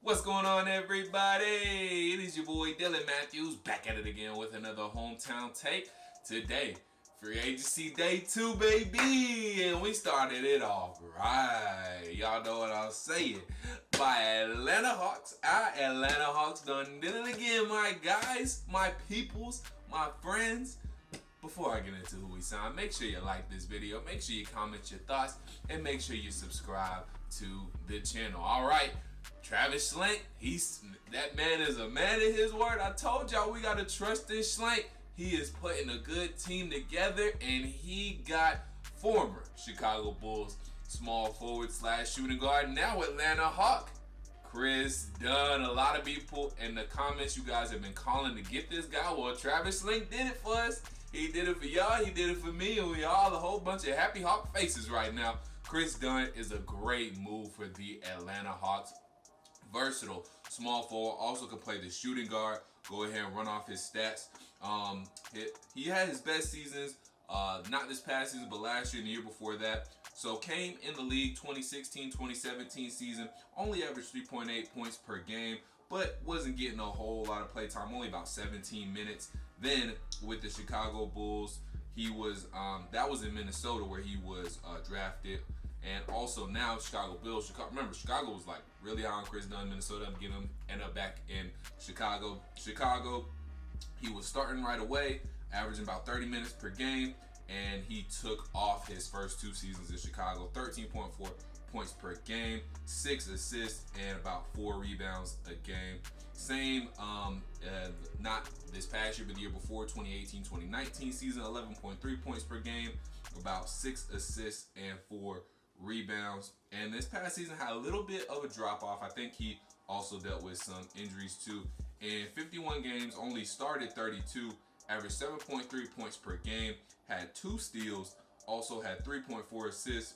What's going on, everybody? It is your boy Dylan Matthews back at it again with another hometown take. Today, free agency day 2, baby, and we started it off right. Y'all know what I'm saying. My Atlanta Hawks, our Atlanta Hawks done did it again, my guys, my peoples, my friends. Before I get into who we signed, make sure you like this video, make sure you comment your thoughts, and make sure you subscribe to the channel. All right. Travis Schlenk, that man is a man of his word. I told y'all we gotta trust in Schlenk. He is putting a good team together, and he got former Chicago Bulls small forward / shooting guard, now Atlanta Hawk, Kris Dunn. A lot of people in the comments, you guys have been calling to get this guy. Well, Travis Schlenk did it for us. He did it for y'all. He did it for me, and we all a whole bunch of happy Hawk faces right now. Kris Dunn is a great move for the Atlanta Hawks. Versatile small forward, also can play the shooting guard. Go ahead and run off his stats. He had his best seasons, not this past season, but last year and the year before that. So came in the league 2016-2017 season, only averaged 3.8 points per game, but wasn't getting a whole lot of play time, only about 17 minutes. Then with the Chicago Bulls, he was that was in Minnesota where he was drafted. And also now Chicago Bulls. Remember, Chicago was like really high on Kris Dunn, Minnesota. End up back in Chicago. He was starting right away, averaging about 30 minutes per game, and he took off his first 2 seasons in Chicago. 13.4 points per game, 6 assists, and about 4 rebounds a game. Same, not this past year, but the year before, 2018-2019 season, 11.3 points per game, about 6 assists and 4 rebounds. And this past season had a little bit of a drop off. I think he also dealt with some injuries too. In 51 games, only started 32, averaged 7.3 points per game, had 2 steals, also had 3.4 assists,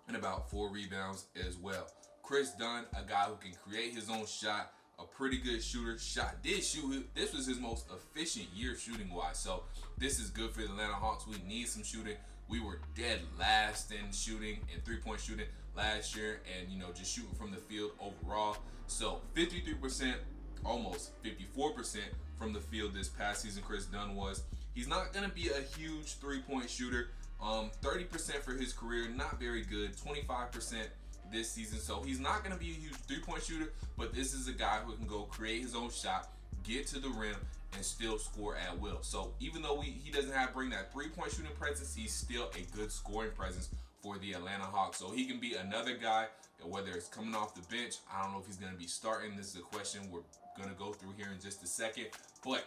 and about 4 rebounds as well. Kris Dunn, a guy who can create his own shot, a pretty good shooter. Did shoot. This was his most efficient year shooting wise. So this is good for the Atlanta Hawks. We need some shooting. We were dead last in shooting and 3-point shooting last year, and just shooting from the field overall. So 53%, almost 54% from the field this past season. Kris Dunn was. He's not gonna be a huge 3-point shooter. 30% for his career, not very good. 25% this season, so he's not going to be a huge 3-point shooter, but this is a guy who can go create his own shot, get to the rim, and still score at will. So even though he doesn't bring that 3-point shooting presence, he's still a good scoring presence for the Atlanta Hawks. So he can be another guy, whether it's coming off the bench. I don't know if he's going to be starting. This is a question we're going to go through here in just a second, but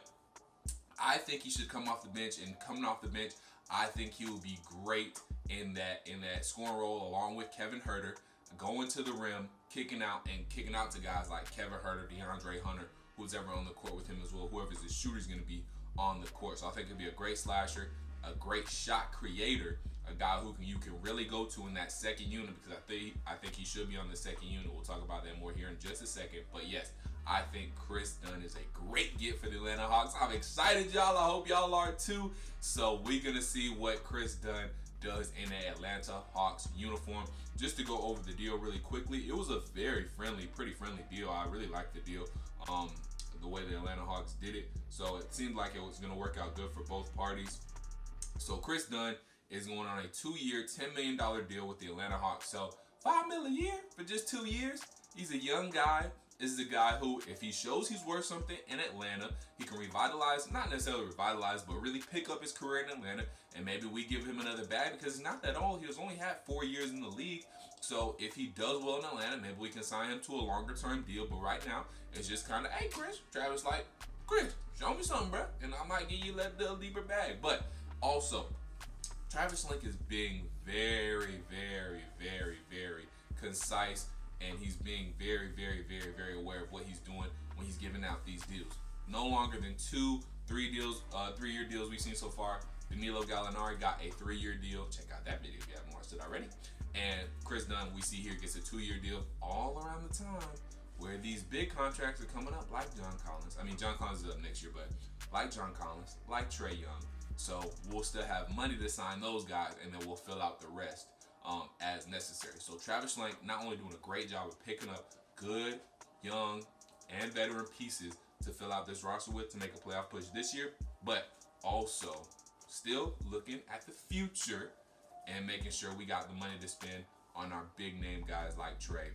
I think he should come off the bench, and coming off the bench, I think he will be great in that scoring role along with Kevin Huerter, going to the rim, kicking out to guys like Kevin Huerter, DeAndre Hunter, who's ever on the court with him as well, whoever his shooter is going to be on the court. So I think he'll be a great slasher, a great shot creator, a guy who you can really go to in that second unit, because I think he should be on the second unit. We'll talk about that more here in just a second. But yes, I think Kris Dunn is a great get for the Atlanta Hawks. I'm excited, y'all. I hope y'all are too. So we're going to see what Kris Dunn does in the Atlanta Hawks uniform. Just to go over the deal really quickly, it was a very pretty friendly deal. I really liked the deal, the way the Atlanta Hawks did it. So it seemed like it was going to work out good for both parties. So Kris Dunn is going on a 2-year, $10 million deal with the Atlanta Hawks. So $5 million a year for just 2 years. He's a young guy. This is a guy who, if he shows he's worth something in Atlanta, he can revitalize, not necessarily revitalize, but really pick up his career in Atlanta, and maybe we give him another bag, because he's not that old. He has only had 4 years in the league. So if he does well in Atlanta, maybe we can sign him to a longer term deal. But right now, it's just kind of, hey, Kris, Travis like, Kris, show me something, bro, and I might give you a little deeper bag. But also, Travis Schlenk is being very concise, and he's being very aware of what he's doing when he's giving out these deals. No longer than 3-year deals we've seen so far. Danilo Gallinari got a 3-year deal. Check out that video if you haven't watched it already. And Kris Dunn, we see here, gets a 2-year deal all around the time where these big contracts are coming up, like John Collins. I mean, John Collins is up next year, but like John Collins, like Trae Young. So we'll still have money to sign those guys, and then we'll fill out the rest as necessary. So Travis Schlenk not only doing a great job of picking up good young and veteran pieces to fill out this roster with to make a playoff push this year, but also still looking at the future and making sure we got the money to spend on our big name guys like Trey,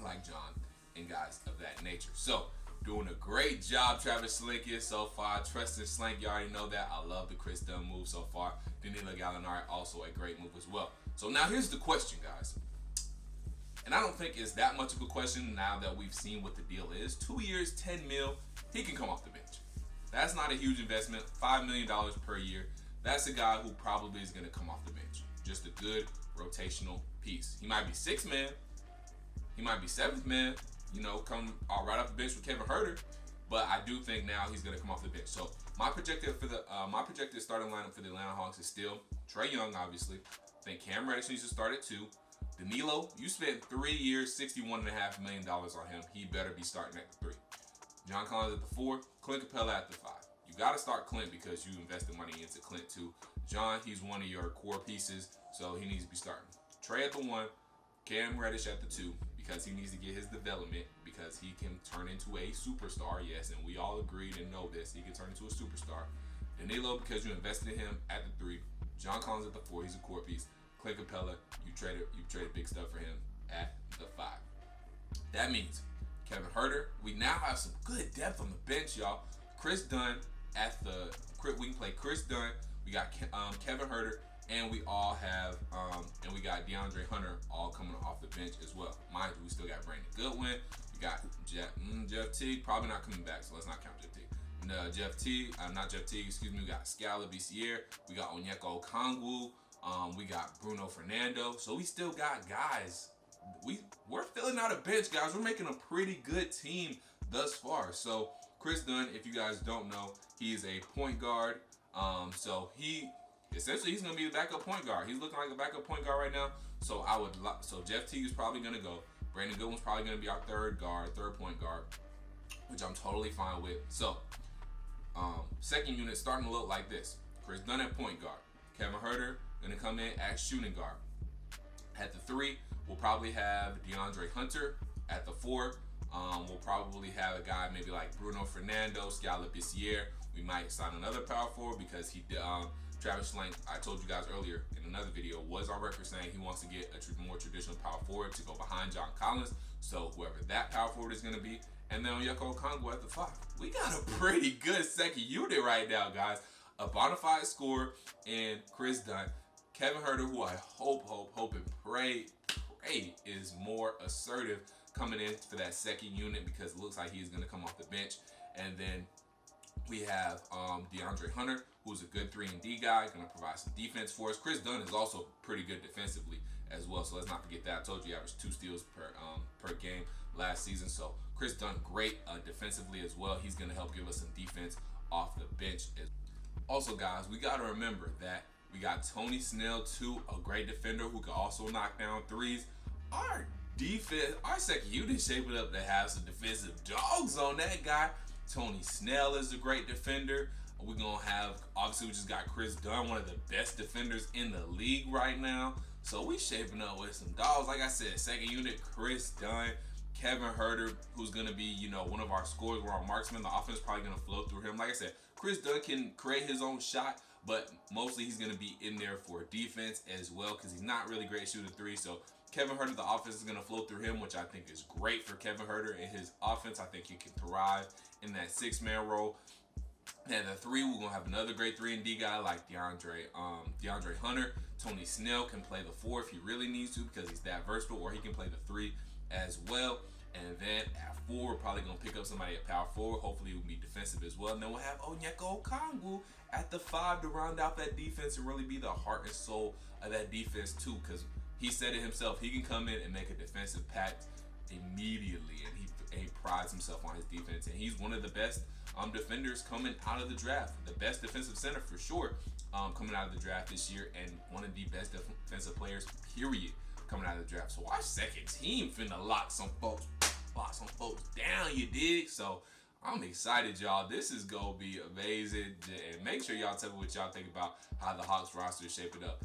like John, and guys of that nature. So, doing a great job, Travis Slank is so far. Trusting Slank, you already know that. I love the Kris Dunn move so far. Danilo Gallinari, also a great move as well. So now here's the question, guys. And I don't think it's that much of a question now that we've seen what the deal is. 2 years, $10 million, he can come off the bench. That's not a huge investment, $5 million per year. That's a guy who probably is going to come off the bench. Just a good rotational piece. He might be sixth man. He might be seventh man. You know, come right off the bench with Kevin Huerter. But I do think now he's going to come off the bench. So my projected starting lineup for the Atlanta Hawks is still Trae Young, obviously. I think Cam Reddish needs to start at 2. Danilo, you spent 3 years, $61.5 million on him. He better be starting at the 3. John Collins at the 4. Clint Capella at the 5. You got to start Clint because you invested money into Clint too. John, he's one of your core pieces, so he needs to be starting. Trae at the 1. Cam Reddish at the 2 because he needs to get his development because he can turn into a superstar, yes, and we all agreed and know this. He can turn into a superstar. Danilo, because you invested in him at the 3. John Collins at the 4. He's a core piece. Clint Capella, you traded big stuff for him at the 5. That means Kevin Huerter. We now have some good depth on the bench, y'all. Kris Dunn we can play Kris Dunn. We got Kevin Huerter, and we all have and we got DeAndre Hunter all coming off the bench as well. Mind you, we still got Brandon Goodwin. We got Jeff Teague, probably not coming back, so let's not count Jeff Teague. We got Skylar Mays. We got Onyeka Okongwu. We got Bruno Fernando. So we still got guys. We're filling out a bench, guys. We're making a pretty good team thus far. So Kris Dunn, if you guys don't know, he's a point guard. So he's gonna be the backup point guard. He's looking like a backup point guard right now. So Jeff Teague is probably gonna go. Brandon Goodwin's probably gonna be our third point guard, which I'm totally fine with. So second unit starting to look like this: Kris Dunn at point guard, Kevin Huerter gonna come in at shooting guard. At the 3, we'll probably have DeAndre Hunter. At the 4, we'll probably have a guy maybe like Bruno Fernando, Skylar Mays. We might sign another power forward because he did. Travis Slank, I told you guys earlier in another video, was on record saying he wants to get a more traditional power forward to go behind John Collins. So whoever that power forward is going to be. And then Onyeka Okongwu at the 5. We got a pretty good second unit right now, guys. A bona fide scorer in Kris Dunn. Kevin Huerter, who I hope and pray is more assertive coming in for that second unit because it looks like he's going to come off the bench. And then we have DeAndre Hunter, who's a good 3-and-D guy, going to provide some defense for us. Kris Dunn is also pretty good defensively as well, so let's not forget that. I told you he averaged 2 steals per game last season. So Kris Dunn, great defensively as well. He's going to help give us some defense off the bench. Also, guys, we got to remember that we got Tony Snell, too, a great defender who can also knock down threes. Our defense, our second unit is shaping up to have some defensive dogs on that guy. Tony Snell is a great defender. We're going to have, obviously, we just got Kris Dunn, one of the best defenders in the league right now. So we shaping up with some dogs. Like I said, second unit, Kris Dunn, Kevin Huerter, who's going to be, one of our scorers. We're our marksman. The offense is probably going to flow through him. Like I said, Kris Dunn can create his own shot, but mostly he's going to be in there for defense as well because he's not really great shooting 3. So Kevin Huerter, the offense is going to flow through him, which I think is great for Kevin Huerter and his offense. I think he can thrive in that 6-man role. And at the 3, we're going to have another great 3-and-D guy like DeAndre Hunter. Tony Snell can play the 4 if he really needs to because he's that versatile, or he can play the 3 as well. And then at 4, we're probably going to pick up somebody at power forward. Hopefully, he'll be defensive as well. And then we'll have Onyeka Okongwu at the 5 to round out that defense and really be the heart and soul of that defense too, because he said it himself. He can come in and make a defensive pact immediately, and he prides himself on his defense. And he's one of the best defenders coming out of the draft. The best defensive center for sure coming out of the draft this year, and one of the best defensive players, period, coming out of the draft. So our second team finna lock some folks down, you dig? So I'm excited, y'all. This is gonna be amazing. And make sure y'all tell me what y'all think about how the Hawks roster is shaping up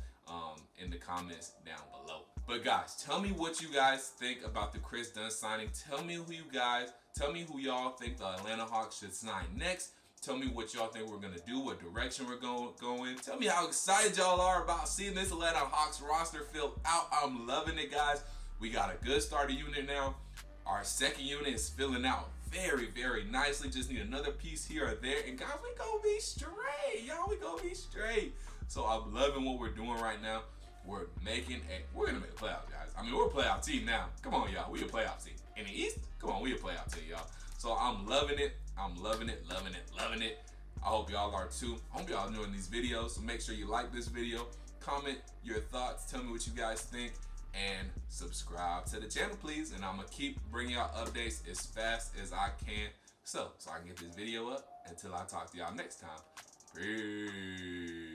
in the comments down below. But guys, tell me what you guys think about the Kris Dunn signing. Tell me who y'all think the Atlanta Hawks should sign next. Tell me what y'all think we're going to do, what direction we're going in. Tell me how excited y'all are about seeing this Atlanta Hawks roster filled out. I'm loving it, guys. We got a good starter unit now. Our second unit is filling out very, very nicely. Just need another piece here or there. And guys, we gonna be straight. Y'all, we gonna be straight. So I'm loving what we're doing right now. We're gonna make a playoff, guys. I mean, we're a playoff team now. Come on, y'all. We a playoff team. In the East, come on, we a playoff team, y'all. So I'm loving it. I'm loving it, loving it, loving it. I hope y'all are too. I hope y'all enjoying these videos. So make sure you like this video, comment your thoughts, tell me what you guys think, and subscribe to the channel, please. And I'm gonna keep bringing y'all updates as fast as I can, so I can get this video up until I talk to y'all next time. Peace.